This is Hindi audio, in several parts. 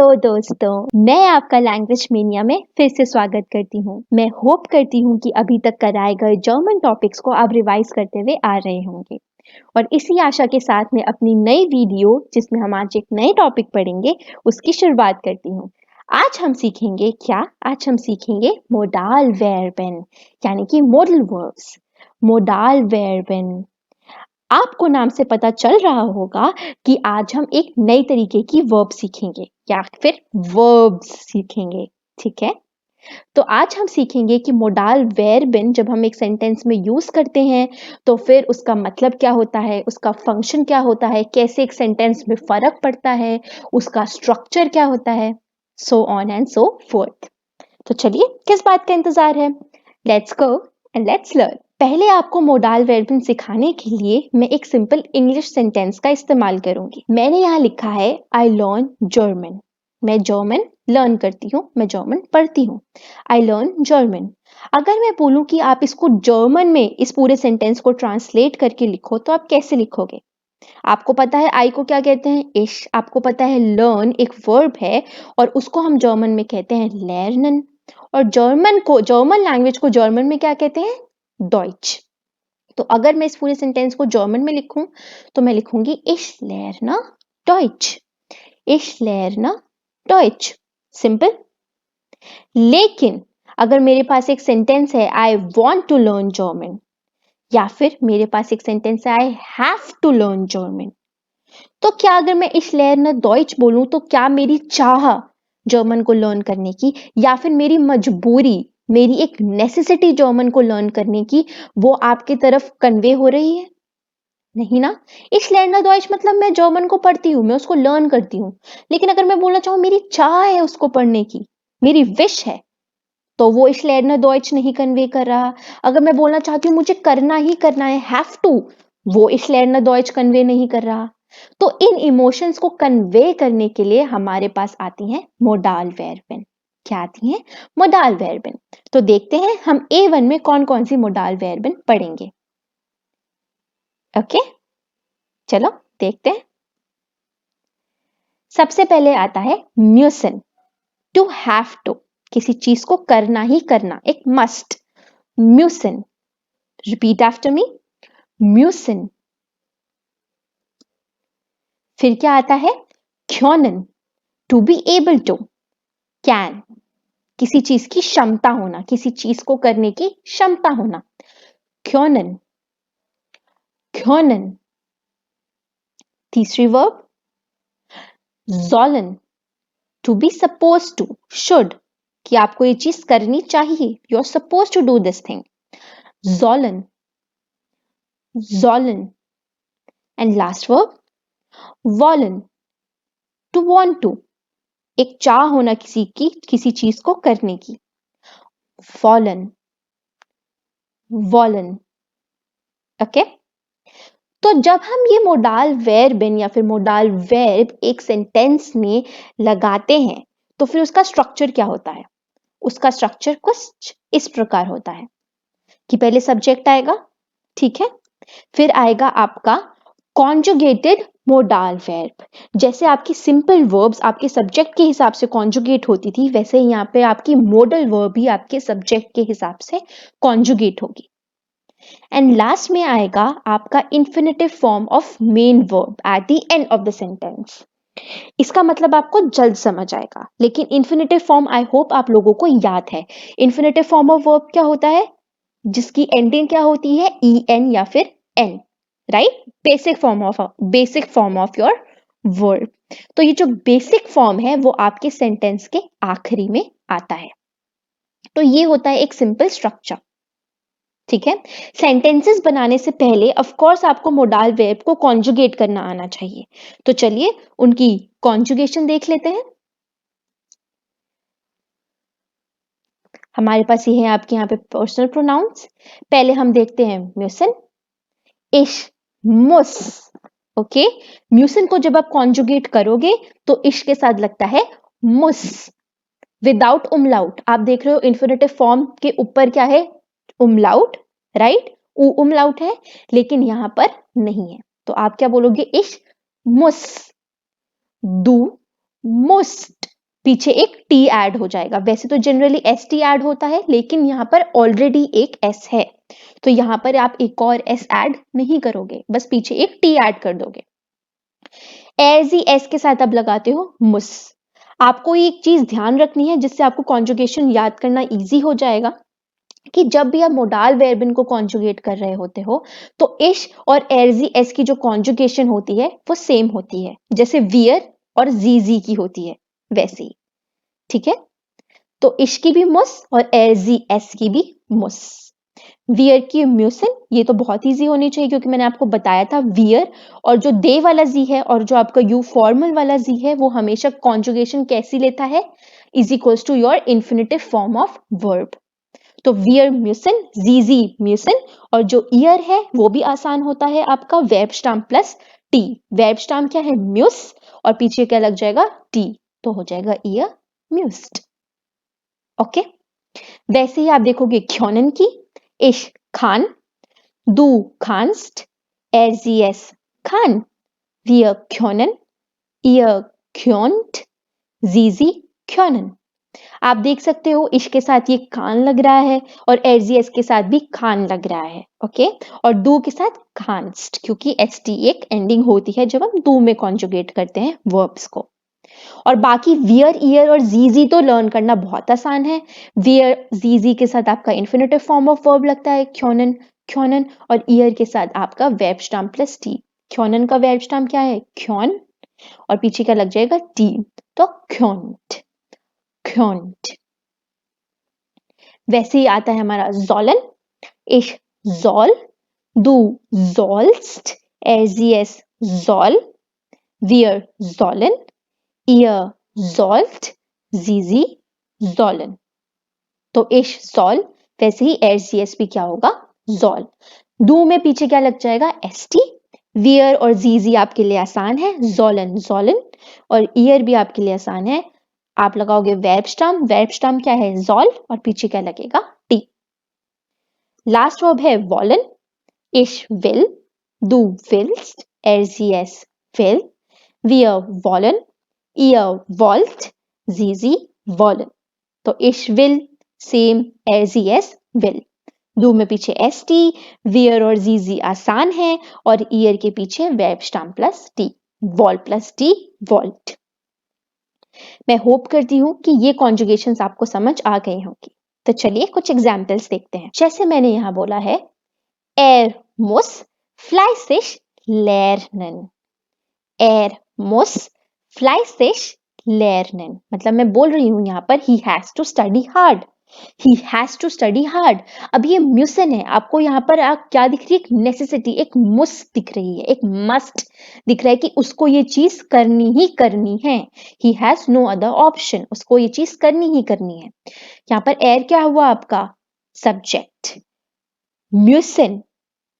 हेलो दोस्तों, मैं आपका लैंग्वेज मेनिया में फिर से स्वागत करती हूँ। मैं होप करती हूँ कि अभी तक कराए गए जर्मन टॉपिक्स को आप रिवाइज करते हुए आ रहे होंगे और इसी आशा के साथ मैं अपनी नई वीडियो जिसमें हम आज एक नए टॉपिक पढ़ेंगे उसकी शुरुआत करती हूँ। आज हम सीखेंगे क्या? आज हम सीखेंगे मोडाल वर्बन यानी कि मॉडल वर्ब्स। मोडाल वर्बन, आपको नाम से पता चल रहा होगा कि आज हम एक नई तरीके की वर्ब सीखेंगे या फिर वर्ब्स सीखेंगे। ठीक है, तो आज हम सीखेंगे कि मोडाल वर्बन जब हम एक सेंटेंस में यूज करते हैं तो फिर उसका मतलब क्या होता है, उसका फंक्शन क्या होता है, कैसे एक सेंटेंस में फर्क पड़ता है, उसका स्ट्रक्चर क्या होता है, so on and so fourth. तो चलिए, किस बात का इंतजार है? Let's go and let's learn. पहले आपको मोडाल वर्बन सिखाने के लिए मैं एक सिंपल इंग्लिश सेंटेंस का इस्तेमाल करूंगी। मैंने यहाँ लिखा है आई लर्न जर्मन। मैं जर्मन लर्न करती हूँ, मैं जर्मन पढ़ती हूँ। I learn German. अगर मैं बोलूं कि आप इसको जर्मन में इस पूरे सेंटेंस को ट्रांसलेट करके लिखो तो आप कैसे लिखोगे? आपको पता है आई को क्या कहते हैं? इश। आपको पता है लर्न एक वर्ब है और उसको हम जर्मन में कहते हैं लर्नन। और जर्मन लैंग्वेज को जर्मन में क्या कहते हैं? डॉइच। तो अगर मैं इस पूरे सेंटेंस को जर्मन में लिखूं तो मैं लिखूंगी इश लर्ने डॉइच। इश लर्ने डॉइच। सिंपल। लेकिन अगर मेरे पास एक सेंटेंस है I want to learn German या फिर मेरे पास एक सेंटेंस है I have to learn German, तो क्या अगर मैं इश लर्ने डॉइच बोलूं तो क्या मेरी चाह जर्मन को लर्न करने की या फिर मेरी मजबूरी, मेरी एक नेसेसिटी जर्मन को लर्न करने की, वो आपकी तरफ कन्वे हो रही है? नहीं ना। इश लर्ने डॉइच मतलब मैं जर्मन को पढ़ती हूँ, मैं उसको लर्न करती हूँ। लेकिन अगर मैं बोलना चाहूँ मेरी चाह है उसको पढ़ने की, मेरी विश है, तो वो इश लर्ने डॉइच नहीं कन्वे कर रहा। अगर मैं बोलना चाहती हूँ मुझे करना ही करना है, हैव टू, वो इश लर्ने डॉइच कन्वे नहीं कर रहा। तो इन इमोशंस को कन्वे करने के लिए हमारे पास आती हैं मोडाल वर्बन। क्या आती हैं? मोडाल वर्बन। तो देखते हैं हम A1 में कौन कौन सी मोडाल वर्बन पढ़ेंगे। ओके, चलो देखते हैं। सबसे पहले आता है म्यूसन। टू हैव टू, किसी चीज को करना ही करना, एक मस्ट। म्यूसन। Repeat after me. म्यूसन। फिर क्या आता है? क्योनन। To be able to. Can, किसी चीज की क्षमता होना, किसी चीज को करने की क्षमता होना। क्योनन। क्योनन। तीसरी verb sollen, to be suppose to, should, कि आपको ये चीज करनी चाहिए, you are suppose to do this thing. sollen. sollen. And last verb wollen, to want to, एक चाह होना किसी की, किसी चीज को करने की। fallen. wollen. ओके, तो जब हम ये मोडाल वर्बन या फिर मोडाल वर्ब एक सेंटेंस में लगाते हैं तो फिर उसका स्ट्रक्चर क्या होता है? उसका स्ट्रक्चर कुछ इस प्रकार होता है कि पहले सब्जेक्ट आएगा, ठीक है, फिर आएगा आपका कॉन्जुगेटेड मोडाल वर्ब। जैसे आपकी सिंपल वर्ब्स आपके सब्जेक्ट के हिसाब से कॉन्जुगेट होती थी, वैसे ही यहाँ पे आपकी मोडल वर्ब भी आपके सब्जेक्ट के हिसाब से कॉन्जुगेट होगी। एंड लास्ट में आएगा आपका infinitive form of main verb at the end of the sentence. इसका मतलब आपको जल्द समझ आएगा, लेकिन इंफिनिटिव फॉर्म आई होप आप लोगों को याद है। इंफिनिटिव फॉर्म ऑफ वर्ब क्या होता है? जिसकी एंडिंग क्या होती है? en या फिर n, right? Basic form of your verb. तो ये जो बेसिक फॉर्म है वो आपके सेंटेंस के आखिरी में आता है। तो ये होता है एक सिंपल स्ट्रक्चर, ठीक है। सेंटेंसेस बनाने से पहले ऑफ कोर्स आपको मोडाल वर्ब को कॉन्जुगेट करना आना चाहिए। तो चलिए उनकी कॉन्जुगेशन देख लेते हैं। हमारे पास ये है आपके यहाँ पे पर्सनल प्रोनाउंस। पहले हम देखते हैं म्यूसन। इश, मुस। ओके, म्यूसन को जब आप कॉन्जुगेट करोगे तो इश के साथ लगता है मुस, विदाउट उमलाउट। आप देख रहे हो इंफिनिटिव फॉर्म के ऊपर क्या है? उमलाउट, राइट? उमलाउट है, लेकिन यहां पर नहीं है। तो आप क्या बोलोगे? इश मुस, दू मुस्ट, पीछे एक टी ऐड हो जाएगा। वैसे तो जनरली एस टी ऐड होता है, लेकिन यहाँ पर ऑलरेडी एक एस है, तो यहाँ पर आप एक और एस ऐड नहीं करोगे, बस पीछे एक टी ऐड कर दोगे। एज ही एस के साथ अब लगाते हो मुस। आपको एक चीज ध्यान रखनी है जिससे आपको कॉन्जुगेशन याद करना इजी हो जाएगा, कि जब भी आप मोडाल वर्बिन को कॉन्जुगेट कर रहे होते हो तो इश और एरजी एस की जो कॉन्जुगेशन होती है वो सेम होती है, जैसे वियर और जीजी की होती है वैसे ही। ठीक है, तो इश की भी मुस और एरजी एस की भी मुस। वियर की म्यूसिन, ये तो बहुत इजी होनी चाहिए क्योंकि मैंने आपको बताया था वियर और जो दे वाला जी है और जो आपका यू फॉर्मल वाला जी है वो हमेशा कॉन्जुगेशन कैसी लेता है, is equals to your infinitive form of verb. तो वियर म्यूसिन, जीजी म्यूसिन, और जो ईयर है वो भी आसान होता है आपका web stem plus T. Web stamp क्या है, म्यूस, और पीछे क्या लग जाएगा, टी, तो हो जाएगा ईयर म्यूस्ड। ओके, वैसे ही आप देखोगे ख्योनन की, इश Khan, du kannst, er sie es kann, wir können, ihr könnt, sie können। आप देख सकते हो इश के साथ ये कान लग रहा है और एरजीएस के साथ भी खान लग रहा है। ओके, और डू के साथ खांस्ट, क्योंकि एस टी एक एंडिंग होती है जब हम डू में कॉन्जुगेट करते हैं वर्ब्स को। और बाकी वियर, ईयर और जीजी तो लर्न करना बहुत आसान है। वियर जीजी के साथ आपका इन्फिनेटिव फॉर्म ऑफ वर्ब लगता है ख्योनन, ख्योनन, और ईयर के साथ आपका वेब स्टाम्प प्लस टी। ख्योनन का वेब स्टाम्प क्या है, ख्योन, और पीछे क्या लग जाएगा, टी, तो ख्योन्ट, ख्योन्ट। वैसे ही आता है हमारा जॉलन, इश जॉल, du sollst, er sie es soll, wir sollen, ihr sollt, sie sollen। तो इश सॉल, वैसे ही एर सी एस भी क्या होगा, जॉल। डू में पीछे क्या लग जाएगा, एस टी। वियर और जीजी आपके लिए आसान है, जॉलन जॉलन, और ईयर भी आपके लिए आसान है, आप लगाओगे वेब स्टम्प। वेब स्टम्प क्या है, जॉल, और पीछे क्या लगेगा, टी। लास्ट वर्ब है वॉलन, इश will, du willst, er sie es will, wir wollen, ihr wollt, sie wollen। तो इश विल सेम एज ही एस विल, डू में पीछे एस टी, वियर और जीजी आसान है, और ईयर के पीछे वेब स्टाम्प प्लस टी, वॉल प्लस टी, वॉल्ट। मैं होप करती हूँ कि ये कॉन्जुगेशंस आपको समझ आ गई होंगी। तो चलिए कुछ एग्जाम्पल्स देखते हैं। जैसे मैंने यहाँ बोला है, er muss fleißig lernen, er muss fleißig lernen, मतलब मैं बोल रही हूं यहाँ पर he has to study hard, he has to study hard। अब ये म्यूसन है, आपको यहाँ पर क्या दिख रही है, एक नेसेसिटी, एक मस्ट दिख रही है, एक मस्ट दिख रहा है कि उसको ये चीज करनी ही करनी है, he has no other option, उसको ये चीज करनी ही करनी है। यहाँ पर एर क्या हुआ आपका, सब्जेक्ट। म्यूसन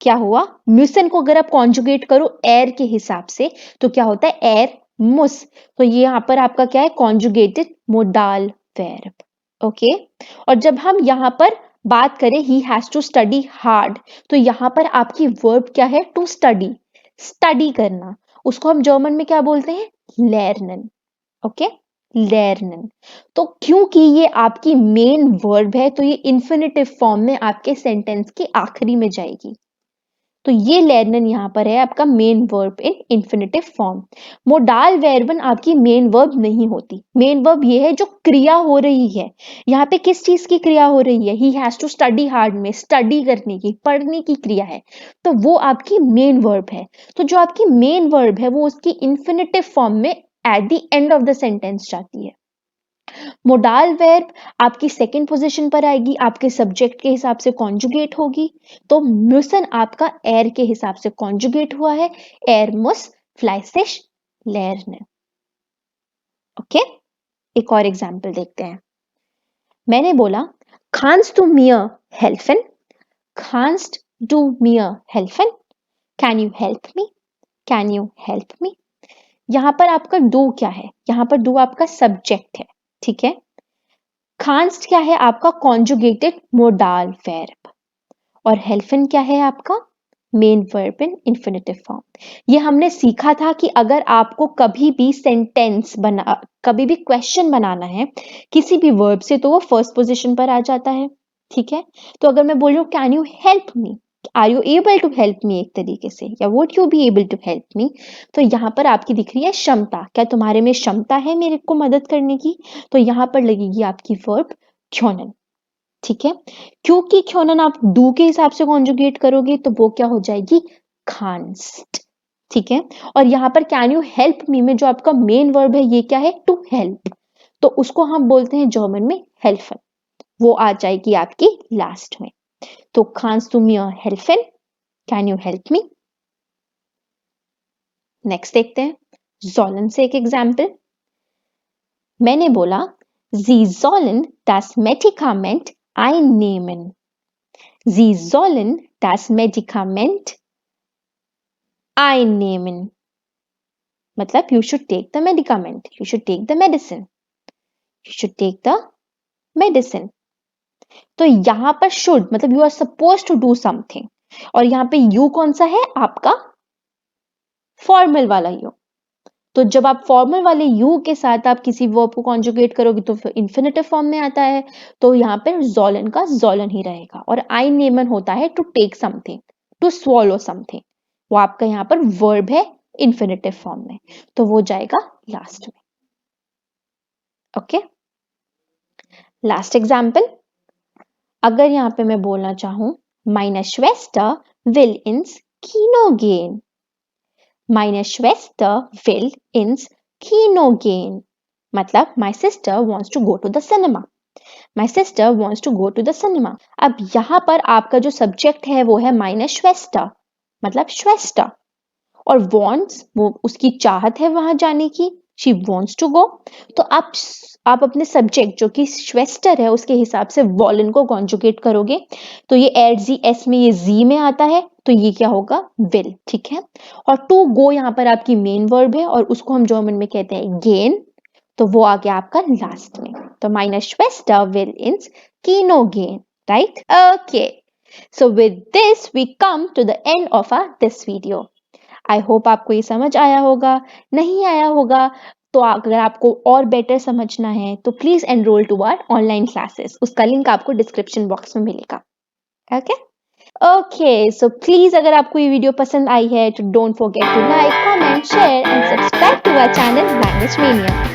क्या हुआ, म्यूसन को अगर आप कॉन्जुगेट करो एर के हिसाब से तो क्या होता है, एर मुस, तो ये यहां पर आपका क्या है, कॉन्जुगेटेड मोडाल वर्ब। ओके, और जब हम यहां पर बात करें he has to study hard, तो यहां पर आपकी वर्ब क्या है, टू स्टडी, स्टडी करना, उसको हम जर्मन में क्या बोलते हैं, लर्नन। ओके, लर्नन। तो क्योंकि ये आपकी मेन वर्ब है तो ये इन्फिनेटिव फॉर्म में आपके सेंटेंस के आखिरी में जाएगी, तो ये लर्नन यहाँ पर है आपका main verb in infinitive form. Modal वर्बन आपकी मेन वर्ब नहीं होती, मेन वर्ब ये है जो क्रिया हो रही है। यहाँ पे किस चीज की क्रिया हो रही है, he has to study hard में स्टडी करने की, पढ़ने की क्रिया है, तो वो आपकी मेन वर्ब है। तो जो आपकी मेन वर्ब है वो उसकी इन्फिनेटिव फॉर्म में at the end of the sentence जाती है। मोडाल वर्ब आपकी सेकंड पोजीशन पर आएगी, आपके सब्जेक्ट के हिसाब से कॉन्जुगेट होगी, तो म्यूसन आपका एर के हिसाब से कॉन्जुगेट हुआ है, एर मुस फ्लाइसिश लर्न। ओके, एक और एग्जांपल देखते हैं। मैंने बोला खांस्ट टू मियर हेल्फन, खांस्ट टू मियर हेल्फन, can you help me, can you help me. यहां पर आपका डू क्या है, यहां पर डू आपका सब्जेक्ट है, ठीक है। खांस्ट क्या है आपका कॉन्जुगेटेड मोडाल वर्ब, और हेल्फन क्या है आपका main verb in infinitive form. ये हमने सीखा था कि अगर आपको कभी भी कभी भी क्वेश्चन बनाना है किसी भी वर्ब से तो वो फर्स्ट पोजीशन पर आ जाता है। ठीक है, तो अगर मैं बोल रही हूँ can you help me, are you able to help me एक तरीके से, या would you be able to help me, तो यहाँ पर आपकी दिख रही है क्षमता, क्या तुम्हारे में क्षमता है मेरे को मदद करने की, तो यहाँ पर लगेगी आपकी वर्ब क्योनन। ठीक है, क्योंकि क्योंन आप डू के हिसाब से कॉन्जुगेट करोगे तो वो क्या हो जाएगी, कांस्ट। ठीक है, और यहां पर कैन यू हेल्प मी में जो आपका मेन वर्ब है ये क्या है, टू हेल्प, तो उसको हम बोलते हैं जर्मन में हेल्फन, वो आ जाएगी आपकी लास्ट में। तो कांस्ट तू mir हेल्फन, can you help me. Next देखते हैं sollen से एक एग्जाम्पल। मैंने बोला Sie sollen das Medikament einnehmen. Sie sollen das Medikament einnehmen. मतलब you should take the medicament, you should take the medicine, you should take the medicine. तो यहां पर should मतलब you are supposed to do something, और यहां पे you कौन सा है, आपका फॉर्मल वाला you। तो जब आप फॉर्मल वाले यू के साथ आप किसी वर्ब को कॉन्जुगेट करोगे तो फिर इन्फिनेटिव फॉर्म में आता है, तो यहाँ पे जोलन का जोलन ही रहेगा, और आई नेमन होता है to take something, to swallow something, वो आपका यहाँ पर वर्ब है इन्फिनेटिव फॉर्म में, तो वो जाएगा लास्ट में। ओके, लास्ट एग्जाम्पल, अगर यहाँ पे मैं बोलना चाहूं meine Schwester will ins Kino gehen, meine Schwester will ins Kino gehen, मतलब my sister wants to go to the cinema, my sister wants to go to the cinema। अब यहां पर आपका जो सब्जेक्ट है वो है meine Schwester, मतलब श्वेस्टा, और wants वो उसकी चाहत है वहां जाने की, she wants to go। तो आप अपने सब्जेक्ट जो कि श्वेस्टर है उसके हिसाब से वॉलन को कॉन्जुगेट करोगे, तो ये एड जी एस में, ये जी में आता है, तो ये क्या होगा, विल। ठीक है, और टू गो यहाँ पर आपकी मेन वर्ब है और उसको हम जर्मन में कहते हैं गेन, तो वो आ गया आपका लास्ट में। तो meine Schwester will ins Kino gehen, right? Okay. So with this we come to the end of this video. I hope आपको ये समझ आया होगा, नहीं आया होगा तो अगर आपको और बेटर समझना है तो please enroll to our online classes, उसका लिंक आपको डिस्क्रिप्शन बॉक्स में मिलेगा। ओके ओके, सो प्लीज अगर आपको ये वीडियो पसंद आई है तो don't forget to like, comment, share and subscribe to our channel Language mania.